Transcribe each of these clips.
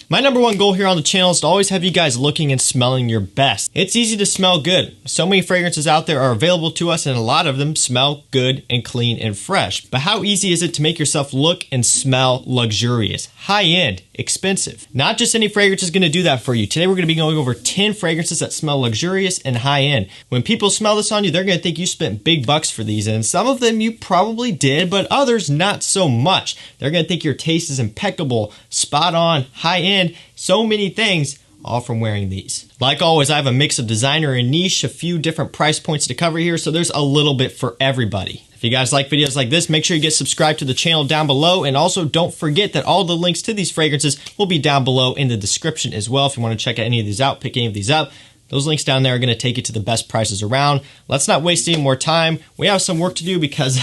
My number one goal here on the channel is to always have you guys looking and smelling your best. It's easy to smell good. So many fragrances out there are available to us, and a lot of them smell good and clean and fresh. But how easy is it to make yourself look and smell luxurious, high-end, expensive? Not just any fragrance is going to do that for you. Today we're going to be going over 10 fragrances that smell luxurious and high-end. When people smell this on you, they're going to think you spent big bucks for these, and some of them you probably did, but others not so much. They're going to think your taste is impeccable, spot on, high-end, so many things, all from wearing these. Like always, I have a mix of designer and niche, a few different price points to cover here, so there's a little bit for everybody. If you guys like videos like this, make sure you get subscribed to the channel down below, and also don't forget that all the links to these fragrances will be down below in the description as well. If you want to check out any of these out, pick any of these up, those links down there are going to take you to the best prices around. Let's not waste any more time. We have some work to do because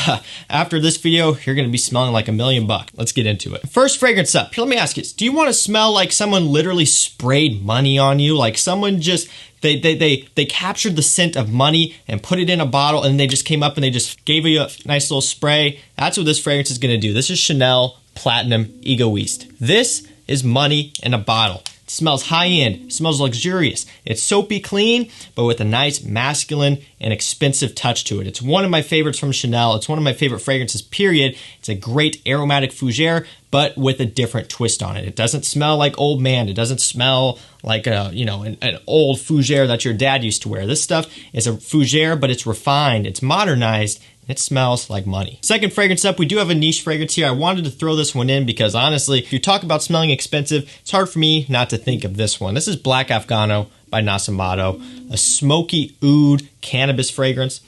after this video, you're going to be smelling like $1,000,000. Let's get into it. First fragrance up. Here, let me ask you, do you want to smell like someone literally sprayed money on you? Like someone just, they captured the scent of money and put it in a bottle, and they just came up and they just gave you a nice little spray? That's what this fragrance is going to do. This is Chanel Platinum Egoiste. This is money in a bottle. It smells high-end, smells luxurious. It's soapy clean, but with a nice masculine and expensive touch to it. It's one of my favorites from Chanel. It's one of my favorite fragrances, period. It's a great aromatic fougere, but with a different twist on it. It doesn't smell like old man. It doesn't smell like an old fougere that your dad used to wear. This stuff is a fougere, but it's refined, it's modernized, it smells like money. Second fragrance up, we do have a niche fragrance here. I wanted to throw this one in because honestly, if you talk about smelling expensive, it's hard for me not to think of this one. This is Black Afgano by Nasomatto, a smoky oud cannabis fragrance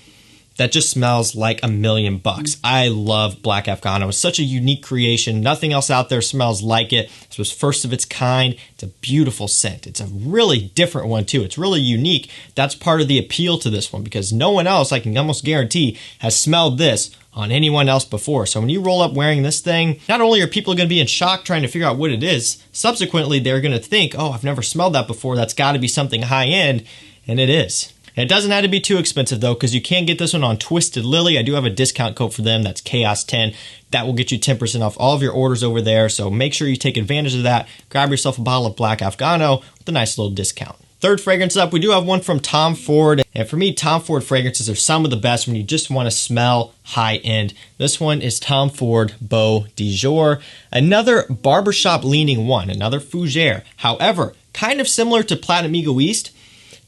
that just smells like $1,000,000. I love Black Afgano. It's such a unique creation. Nothing else out there smells like it. This was first of its kind. It's a beautiful scent. It's a really different one too. It's really unique. That's part of the appeal to this one because no one else, I can almost guarantee, has smelled this on anyone else before. So when you roll up wearing this thing, not only are people going to be in shock trying to figure out what it is, subsequently they're going to think, oh, I've never smelled that before. That's got to be something high end, and it is. It doesn't have to be too expensive though, because you can get this one on Twisted Lily. I do have a discount code for them. That's Chaos10. That will get you 10% off all of your orders over there. So make sure you take advantage of that. Grab yourself a bottle of Black Afgano with a nice little discount. Third fragrance up, we do have one from Tom Ford. And for me, Tom Ford fragrances are some of the best when you just want to smell high end. This one is Tom Ford Beau de Jour. Another barbershop leaning one, another fougere. However, kind of similar to Platinum Egoiste.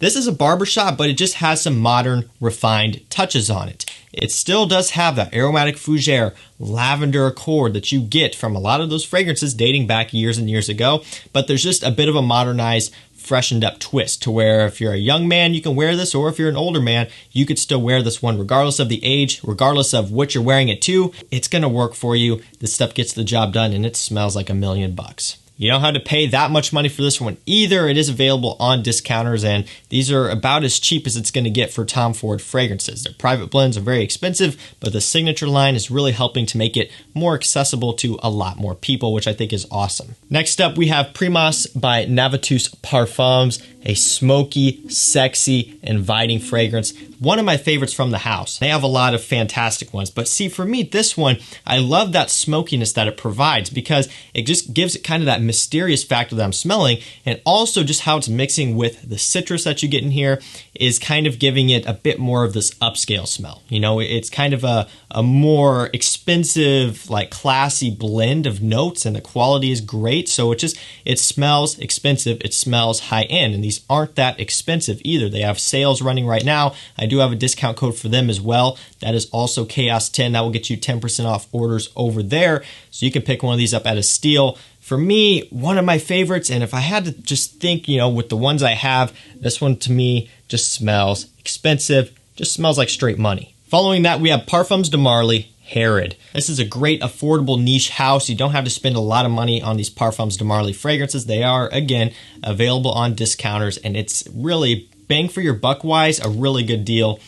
This is a barbershop, but it just has some modern, refined touches on it. It still does have that aromatic fougere, lavender accord that you get from a lot of those fragrances dating back years and years ago, but there's just a bit of a modernized, freshened up twist to where if you're a young man, you can wear this, or if you're an older man, you could still wear this one regardless of the age, regardless of what you're wearing it to. It's going to work for you. This stuff gets the job done, and it smells like $1,000,000. You don't have to pay that much money for this one either. It is available on discounters, and these are about as cheap as it's going to get for Tom Ford fragrances. Their private blends are very expensive, but the signature line is really helping to make it more accessible to a lot more people, which I think is awesome. Next up, we have Primas by Navitus Parfums, a smoky, sexy, inviting fragrance. One of my favorites from the house. They have a lot of fantastic ones, but see, for me, this one, I love that smokiness that it provides because it just gives it kind of that mysterious factor that I'm smelling, and also just how it's mixing with the citrus that you get in here is kind of giving it a bit more of this upscale smell. You know, it's kind of a more expensive, like classy blend of notes, and the quality is great. So it smells expensive, it smells high end, and these aren't that expensive either. They have sales running right now. I do have a discount code for them as well. That is also Chaos10. That will get you 10% off orders over there. So you can pick one of these up at a steal. For me, one of my favorites, and if I had to just think, with the ones I have, this one to me just smells expensive, just smells like straight money. Following that, we have Parfums de Marly Herod. This is a great affordable niche house. You don't have to spend a lot of money on these Parfums de Marly fragrances. They are, again, available on discounters, and it's really bang for your buck wise, a really good deal.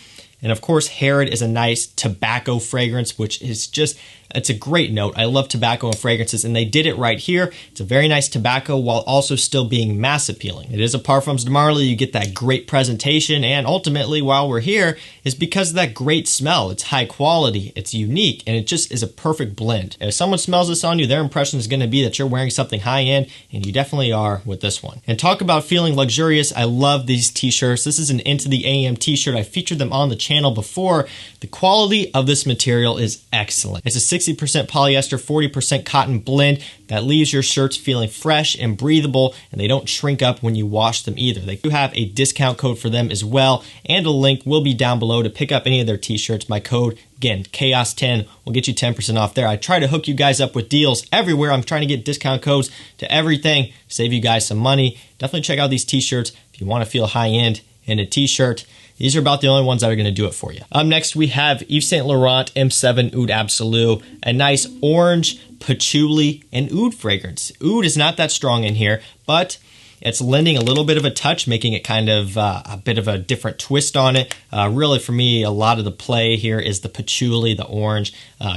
And of course, Herod is a nice tobacco fragrance, which is just It's a great note. I love tobacco and fragrances, and they did it right here. It's a very nice tobacco while also still being mass appealing. It is a Parfums de Marly. You get that great presentation, and ultimately, while we're here, is because of that great smell. It's high quality, it's unique, and it just is a perfect blend. If someone smells this on you, their impression is going to be that you're wearing something high-end, and you definitely are with this one. And talk about feeling luxurious. I love these t-shirts. This is an Into the AM t-shirt. I featured them on the channel before. The quality of this material is excellent. It's a 60% polyester, 40% cotton blend that leaves your shirts feeling fresh and breathable, and they don't shrink up when you wash them either. They do have a discount code for them as well, and a link will be down below to pick up any of their t-shirts. My code, again, Chaos10, will get you 10% off there. I try to hook you guys up with deals everywhere. I'm trying to get discount codes to everything, save you guys some money. Definitely check out these t-shirts if you want to feel high-end in a t-shirt. These are about the only ones that are going to do it for you. Up next, we have Yves Saint Laurent M7 Oud Absolu, a nice orange, patchouli, and oud fragrance. Oud is not that strong in here, but it's lending a little bit of a touch, making it kind of a bit of a different twist on it. Really, for me, a lot of the play here is the patchouli, the orange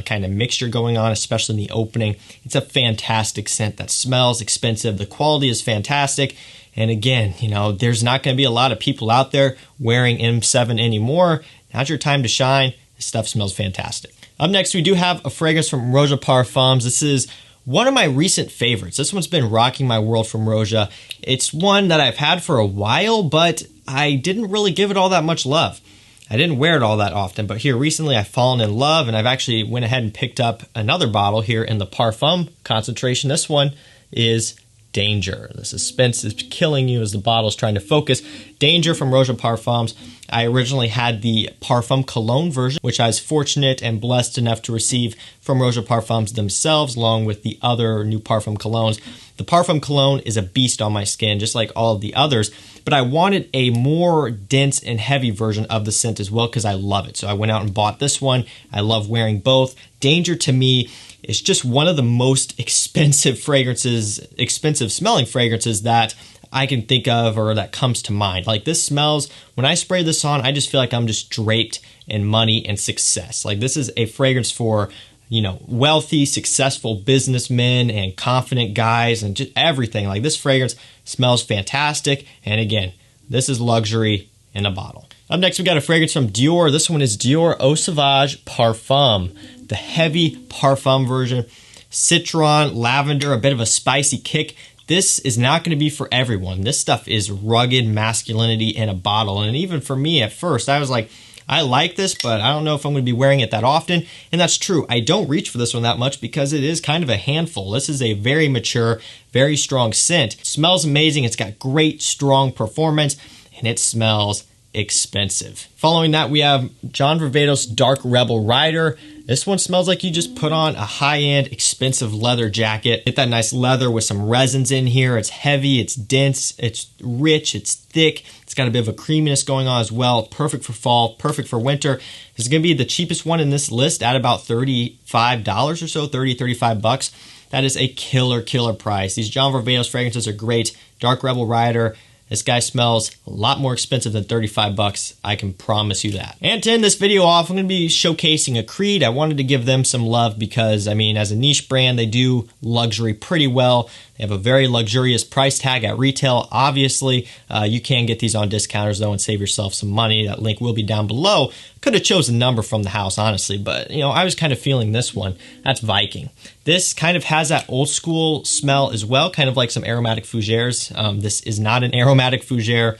kind of mixture going on, especially in the opening. It's a fantastic scent that smells expensive. The quality is fantastic. And again, you know, there's not going to be a lot of people out there wearing M7 anymore. Now's your time to shine. This stuff smells fantastic. Up next, we do have a fragrance from Roja Parfums. This is one of my recent favorites. This one's been rocking my world from Roja. It's one that I've had for a while, but I didn't really give it all that much love. I didn't wear it all that often, but here recently I've fallen in love, and I've actually went ahead and picked up another bottle here in the Parfum concentration. This one is Danger. The suspense is killing you as the bottle's trying to focus. Danger from Roja Parfums. I originally had the Parfum Cologne version, which I was fortunate and blessed enough to receive from Roja Parfums themselves, along with the other new Parfum Colognes. The Parfum Cologne is a beast on my skin, just like all of the others, but I wanted a more dense and heavy version of the scent as well because I love it. So I went out and bought this one. I love wearing both. Danger to me is just one of the most expensive fragrances, expensive smelling fragrances that I can think of or that comes to mind. Like this smells, when I spray this on, I just feel like I'm just draped in money and success. Like this is a fragrance for, you know, wealthy, successful businessmen and confident guys and just everything. Like this fragrance smells fantastic. And again, this is luxury in a bottle. Up next, we got a fragrance from Dior. This one is Dior Eau Sauvage Parfum, the heavy Parfum version. Citron, lavender, a bit of a spicy kick. This is not going to be for everyone. This stuff is rugged masculinity in a bottle. And even for me at first, I was like, I like this, but I don't know if I'm going to be wearing it that often. And that's true. I don't reach for this one that much because it is kind of a handful. This is a very mature, very strong scent. It smells amazing. It's got great, strong performance, and it smells expensive. Following that, we have John Varvatos Dark Rebel Rider. This one smells like you just put on a high-end, expensive leather jacket. Get that nice leather with some resins in here. It's heavy, it's dense, it's rich, it's thick. It's got a bit of a creaminess going on as well. Perfect for fall, perfect for winter. This is going to be the cheapest one in this list at about $35 or so, 30, 35 bucks. That is a killer price. These John Varvatos fragrances are great. Dark Rebel Rider. This guy smells a lot more expensive than 35 bucks. I can promise you that. And to end this video off, I'm going to be showcasing a Creed. I wanted to give them some love because, I mean, as a niche brand, they do luxury pretty well. They have a very luxurious price tag at retail. Obviously, you can get these on discounters though and save yourself some money. That link will be down below. Could have chosen a number from the house, honestly, but you know, I was kind of feeling this one. That's Viking. This kind of has that old school smell as well, kind of like some aromatic fougères. This is not an aromatic fougère.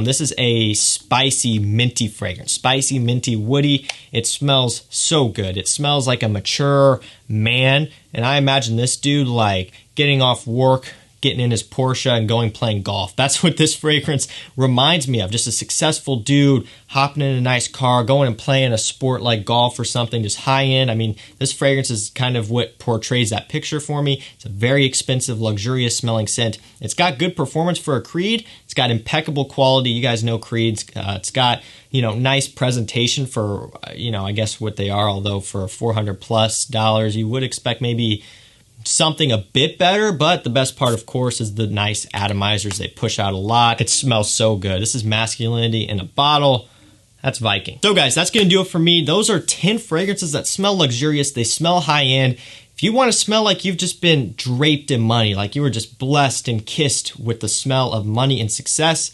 This is a spicy, minty fragrance. Spicy, minty, woody. It smells so good. It smells like a mature man. And I imagine this dude like getting off work, getting in his Porsche and going playing golf. That's what this fragrance reminds me of. Just a successful dude hopping in a nice car, going and playing a sport like golf or something, just high end. I mean, this fragrance is kind of what portrays that picture for me. It's a very expensive, luxurious smelling scent. It's got good performance for a Creed. It's got impeccable quality. You guys know Creeds. It's got, you know, nice presentation for, you know, I guess what they are, although for $400+ you would expect maybe something a bit better, but the best part, of course, is the nice atomizers. They push out a lot. It smells so good. This is masculinity in a bottle. That's Viking. So guys, that's gonna do it for me. Those are 10 fragrances that smell luxurious. They smell high-end. If you want to smell like you've just been draped in money, like you were just blessed and kissed with the smell of money and success,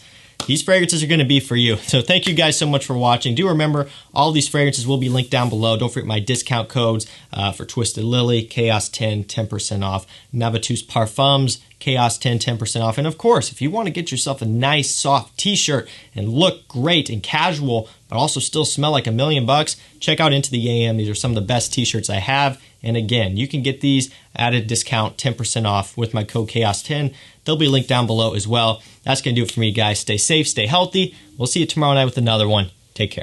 these fragrances are going to be for you. So thank you guys so much for watching. Do remember, all these fragrances will be linked down below. Don't forget my discount codes for Twisted Lily, Chaos 10, 10% off. Navitus Parfums, Chaos 10, 10% off. And of course, if you want to get yourself a nice soft t-shirt and look great and casual, but also still smell like $1,000,000, check out Into the AM. These are some of the best t-shirts I have. And again, you can get these at a discount, 10% off with my code Chaos10. They'll be linked down below as well. That's going to do it for me, guys. Stay safe, stay healthy. We'll see you tomorrow night with another one. Take care.